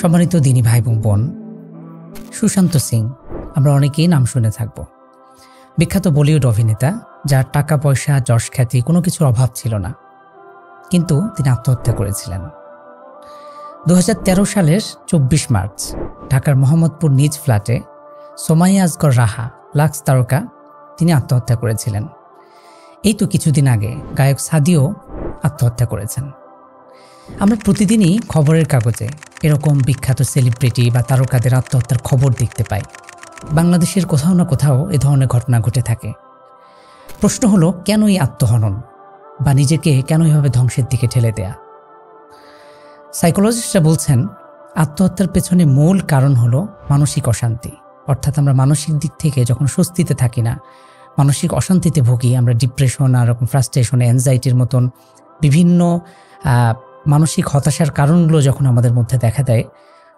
সম্মানিত দিনী ভাই এবং বোন, সুশান্ত সিং আমরা অনেকেই নাম শুনে থাকব। বিখ্যাত বলিউড অভিনেতা, যার টাকা পয়সা, যশ খ্যাতি কোনো কিছুর অভাব ছিল না, কিন্তু তিনি আত্মহত্যা করেছিলেন। 2013 সালের 24 মার্চ ঢাকার মোহাম্মদপুর নিজ ফ্ল্যাটে সোমাইয়া আজগর রাহা, লাক্স তারকা, তিনি আত্মহত্যা করেছিলেন। এই তো কিছুদিন আগে গায়ক সাদিও আত্মহত্যা করেছেন। আমরা প্রতিদিনই খবরের কাগজে এরকম বিখ্যাত সেলিব্রিটি বা তারকাদের আত্মহত্যার খবর দেখতে পাই। বাংলাদেশের কোথাও না কোথাও এ ধরনের ঘটনা ঘটে থাকে। প্রশ্ন হলো, কেন এই আত্মহনন বা নিজেকে কেন এভাবে ধ্বংসের দিকে ঠেলে দেয়া? সাইকোলজিস্টরা বলছেন, আত্মহত্যার পেছনে মূল কারণ হলো মানসিক অশান্তি। অর্থাৎ আমরা মানসিক দিক থেকে যখন স্বস্তিতে থাকি না, মানসিক অশান্তিতে ভুগি, আমরা ডিপ্রেশন আর রকম ফ্রাস্ট্রেশন, অ্যাংজাইটির মতন বিভিন্ন মানসিক হতাশার কারণগুলো যখন আমাদের মধ্যে দেখা দেয়,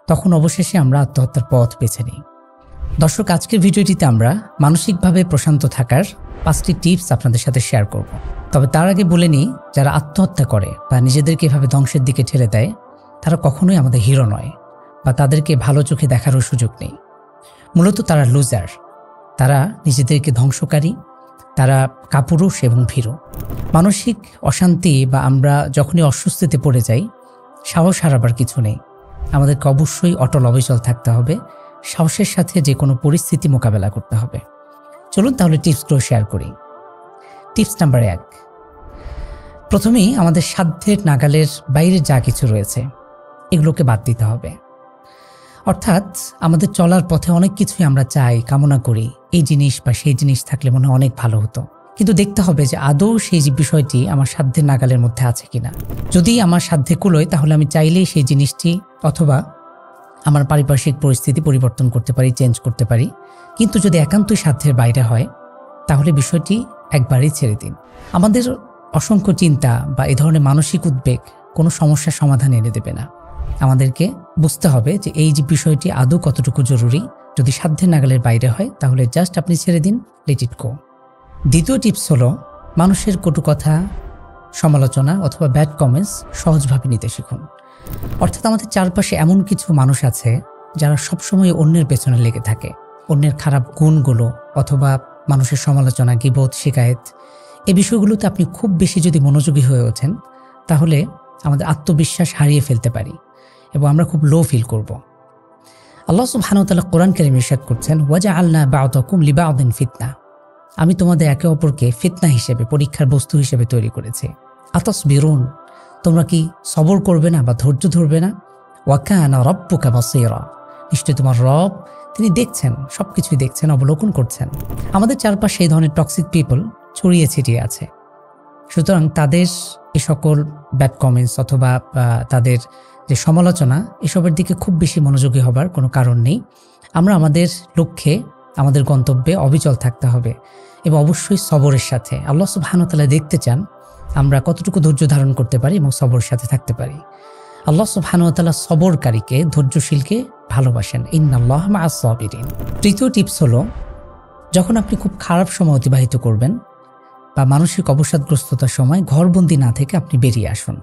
তখন অবশেষে আমরা আত্মহত্যার পথ বেছে নিই। দর্শক, আজকের ভিডিওটিতে আমরা মানসিকভাবে প্রশান্ত থাকার 5টি টিপস আপনাদের সাথে শেয়ার করব। তবে তার আগে বলে নিই, যারা আত্মহত্যা করে বা নিজেদেরকে এভাবে ধ্বংসের দিকে ঠেলে দেয়, তারা কখনোই আমাদের হিরো নয় বা তাদেরকে ভালো চোখে দেখারও সুযোগ নেই। মূলত তারা লুজার, তারা নিজেদেরকে ধ্বংসকারী, তারা কাপুরুষ এবং ভীরু। মানসিক অশান্তি বা আমরা যখনই অস্বস্তিতে পড়ে যাই, সাহস হারাবার কিছু নেই। আমাদেরকে অবশ্যই অটল অবিচল থাকতে হবে, সাহসের সাথে যে কোনো পরিস্থিতি মোকাবেলা করতে হবে। চলুন তাহলে টিপসগুলো শেয়ার করি। টিপস নাম্বার 1, প্রথমেই আমাদের সাধ্যের নাগালের বাইরে যা কিছু রয়েছে এগুলোকে বাদ দিতে হবে। অর্থাৎ আমাদের চলার পথে অনেক কিছুই আমরা চাই, কামনা করি, এই জিনিস বা সেই জিনিস থাকলে মনে হয় অনেক ভালো হতো, কিন্তু দেখতে হবে যে আদৌ সেই বিষয়টি আমার সাধ্যের নাগালের মধ্যে আছে কিনা। যদি আমার সাধ্যে কুলোয়, তাহলে আমি চাইলেই সেই জিনিসটি অথবা আমার পারিপার্শ্বিক পরিস্থিতি পরিবর্তন করতে পারি, চেঞ্জ করতে পারি। কিন্তু যদি একান্তই সাধ্যের বাইরে হয়, তাহলে বিষয়টি একবারেই ছেড়ে দিন। আমাদের অসংখ্য চিন্তা বা এ ধরনের মানসিক উদ্বেগ কোনো সমস্যার সমাধান এনে দেবে না। আমাদেরকে বুঝতে হবে যে এই যে বিষয়টি আদৌ কতটুকু জরুরি। যদি সাধ্যের নাগালের বাইরে হয়, তাহলে জাস্ট আপনি ছেড়ে দিন, লেট ইট গো। দ্বিতীয় টিপস হলো, মানুষের কটু কথা, সমালোচনা অথবা ব্যাড কমেন্টস সহজভাবে নিতে শিখুন। অর্থাৎ আমাদের চারপাশে এমন কিছু মানুষ আছে যারা সবসময় অন্যের পেছনে লেগে থাকে। অন্যের খারাপ গুণগুলো অথবা মানুষের সমালোচনা, গীবত, শিকায়েত, এই বিষয়গুলোতে আপনি খুব বেশি যদি মনোযোগী হয়ে ওঠেন, তাহলে আমাদের আত্মবিশ্বাস হারিয়ে ফেলতে পারি এবং আমরা খুব লো ফিল করব। আল্লাহ সুবহানাহু ওয়া তাআলা কোরআন কারীমে ইরশাদ করছেন, ওয়াজআলনা বা'দাকুম লিবা'দিন ফিতনা, আমি তোমাদের একে অপরকে ফিতনা হিসেবে, পরীক্ষার বস্তু হিসেবে তৈরি করেছি। আতাসবিরুন, তোমরা কি সবর করবে না বা ধৈর্য ধরবে না? ওয়া কানা রাব্বুকা বাসীরা, নিশ্চয়ই তোমার রব, তিনি দেখছেন, সবকিছুই দেখছেন, অবলোকন করছেন। আমাদের চারপাশে এই ধরনের টক্সিক পিপল ছড়িয়ে ছিটিয়ে আছে। সুতরাং তাদের এই সকল ব্যাড কমেন্টস অথবা তাদের যে সমালোচনা, এসবের দিকে খুব বেশি মনোযোগী হবার কোনো কারণ নেই। আমরা আমাদের লক্ষ্যে, আমাদের গন্তব্যে অবিচল থাকতে হবে এবং অবশ্যই সবরের সাথে। আল্লাহ সুবহানাহু ওয়া তাআলা দেখতে চান আমরা কতটুকু ধৈর্য ধারণ করতে পারি এবং সবরের সাথে থাকতে পারি। আল্লাহ সুবহানাহু ওয়া তাআলা সবরকারীকে, ধৈর্যশীলকে ভালোবাসেন। ইন্নাল্লাহা মা'আস সাবিরিন। তৃতীয় টিপস হলো, যখন আপনি খুব খারাপ সময় অতিবাহিত করবেন বা মানসিক অবসাদগ্রস্ততার সময়, ঘরবন্দি না থেকে আপনি বেরিয়ে আসুন।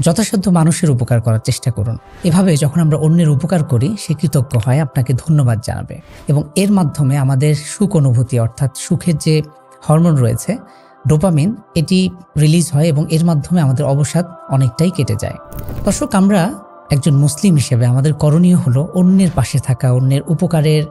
যথাসাধ্য মানুষের উপকার করার চেষ্টা করুন। এভাবে যখন আমরা অন্যের উপকার করি, সে কৃতজ্ঞ হয়, আপনাকে ধন্যবাদ জানাবে এবং এর মাধ্যমে আমাদের সুখ অনুভূতি, অর্থাৎ সুখের যে হরমোন রয়েছে ডোপামিন, এটি রিলিজ হয় এবং এর মাধ্যমে আমাদের অবসাদ অনেকটাই কেটে যায়। দর্শক, আমরা একজন মুসলিম হিসেবে আমাদের করণীয় হলো অন্যের পাশে থাকা, অন্যের উপকারের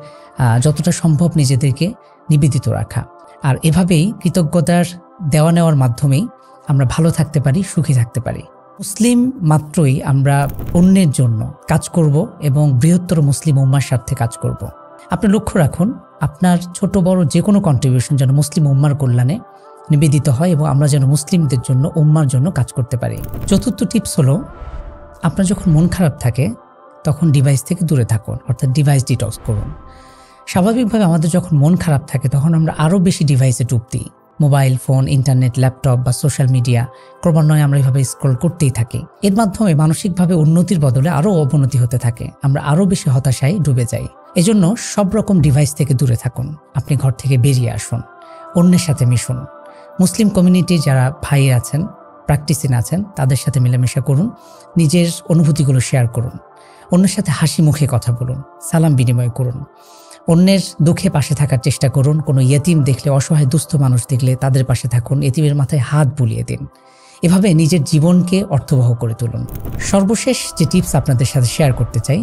যতটা সম্ভব নিজেদেরকে নিবেদিত রাখা। আর এভাবেই কৃতজ্ঞতার দেওয়া নেওয়ার মাধ্যমেই আমরা ভালো থাকতে পারি, সুখী থাকতে পারি। মুসলিম মাত্রই আমরা অন্যের জন্য কাজ করব এবং বৃহত্তর মুসলিম উম্মার স্বার্থে কাজ করব। আপনি লক্ষ্য রাখুন, আপনার ছোট বড় যে কোনো কন্ট্রিবিউশন যেন মুসলিম উম্মার কল্যাণে নিবেদিত হয় এবং আমরা যেন মুসলিমদের জন্য, উম্মার জন্য কাজ করতে পারি। চতুর্থ টিপস হলো, আপনার যখন মন খারাপ থাকে তখন ডিভাইস থেকে দূরে থাকুন, অর্থাৎ ডিভাইস ডিটক্স করুন। স্বাভাবিকভাবে আমাদের যখন মন খারাপ থাকে তখন আমরা আরও বেশি ডিভাইসে ডুব দিই। মোবাইল ফোন, ইন্টারনেট, ল্যাপটপ বা সোশ্যাল মিডিয়া, ক্রমান্বয়ে আমরা এভাবে স্ক্রল করতেই থাকি। এর মাধ্যমে মানসিকভাবে উন্নতির বদলে আরও অবনতি হতে থাকে, আমরা আরও বেশি হতাশায় ডুবে যাই। এজন্য সব রকম ডিভাইস থেকে দূরে থাকুন। আপনি ঘর থেকে বেরিয়ে আসুন, অন্যের সাথে মিশুন। মুসলিম কমিউনিটির যারা ভাই আছেন, প্র্যাকটিসিং আছেন, তাদের সাথে মেলামেশা করুন, নিজের অনুভূতিগুলো শেয়ার করুন। অন্যের সাথে হাসি মুখে কথা বলুন, সালাম বিনিময় করুন, অন্যের দুঃখে পাশে থাকার চেষ্টা করুন। কোনো ইয়েতিম দেখলে, অসহায় দুস্থ মানুষ দেখলে তাদের পাশে থাকুন, এতিমের মাথায় হাত বুলিয়ে দিন। এভাবে নিজের জীবনকে অর্থবহ করে তুলুন। সর্বশেষ যে টিপস আপনাদের সাথে শেয়ার করতে চাই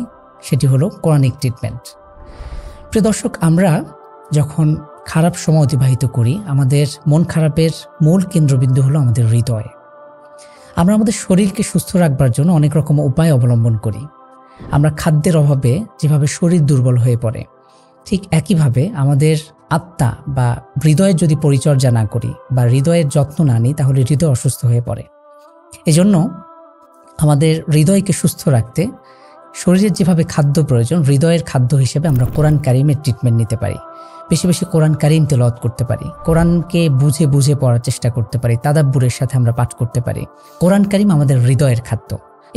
সেটি হলো কোরআনিক ট্রিটমেন্ট। প্রিয় দর্শক, আমরা যখন খারাপ সময় অতিবাহিত করি, আমাদের মন খারাপের মূল কেন্দ্রবিন্দু হলো আমাদের হৃদয়। আমরা আমাদের শরীরকে সুস্থ রাখবার জন্য অনেক রকম উপায় অবলম্বন করি। আমরা খাদ্যের অভাবে যেভাবে শরীর দুর্বল হয়ে পড়ে, ঠিক একইভাবে আমাদের আত্মা বা হৃদয়ের যদি পরিচর্যা না করি বা হৃদয়ের যত্ন না নিই, তাহলে হৃদয় অসুস্থ হয়ে পড়ে। এজন্য আমাদের হৃদয়কে সুস্থ রাখতে শরীরের যেভাবে খাদ্য প্রয়োজন, হৃদয়ের খাদ্য হিসেবে আমরা কোরআন কারিমের ট্রিটমেন্ট নিতে পারি। বেশি বেশি কোরআন কারিম তেলাওয়াত করতে পারি, কোরআনকে বুঝে বুঝে পড়ার চেষ্টা করতে পারি, তাদাব্বুরের সাথে আমরা পাঠ করতে পারি। কোরআন কারিম আমাদের হৃদয়ের খাদ্য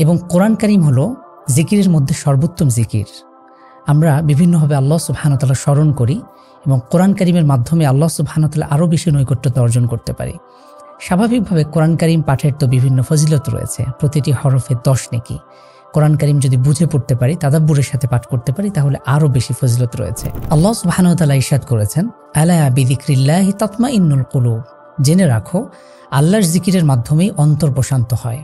এবং কোরআন কারিম হলো জিকিরের মধ্যে সর্বোত্তম জিকির। আমরা বিভিন্নভাবে আল্লাহ সুবহানাহু ওয়া তাআলা স্মরণ করি এবং কোরআন কারিমের মাধ্যমে আল্লাহ সুবহানাহু ওয়া তাআলা আরও বেশি নৈকট্যতা অর্জন করতে পারি। স্বাভাবিকভাবে কোরআন কারিম পাঠের তো বিভিন্ন ফজিলত রয়েছে, প্রতিটি হরফে 10 নেকি। কোরআন কারিম যদি বুঝে পড়তে পারি, তাদাব্বুরের সাথে পাঠ করতে পারি, তাহলে আরও বেশি ফজিলত রয়েছে। আল্লাহ সুবহানাহু ওয়া তাআলা ইরশাদ করেছেন, আলা বিযিকরিল্লাহি তাতমাইন্নুল কুলুব, জেনে রাখো আল্লাহর জিকিরের মাধ্যমেই অন্তর প্রশান্ত হয়।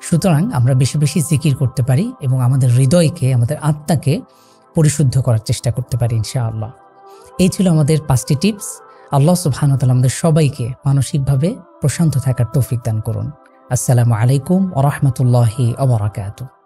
সুতরাং আমরা বেশি বেশি জিকির করতে পারি এবং আমাদের হৃদয়কে, আমাদের আত্মাকে পরিশুদ্ধ করার চেষ্টা করতে পারি ইনশাআল্লাহ। এই ছিল আমাদের 5টি টিপস। আল্লাহ সুবহানাহু ওয়া তাআলা আমাদের সবাইকে মানসিকভাবে প্রশান্ত থাকার তৌফিক দান করুন। আসসালামু আলাইকুম ওয়া রাহমাতুল্লাহি ওয়া বারাকাতুহু।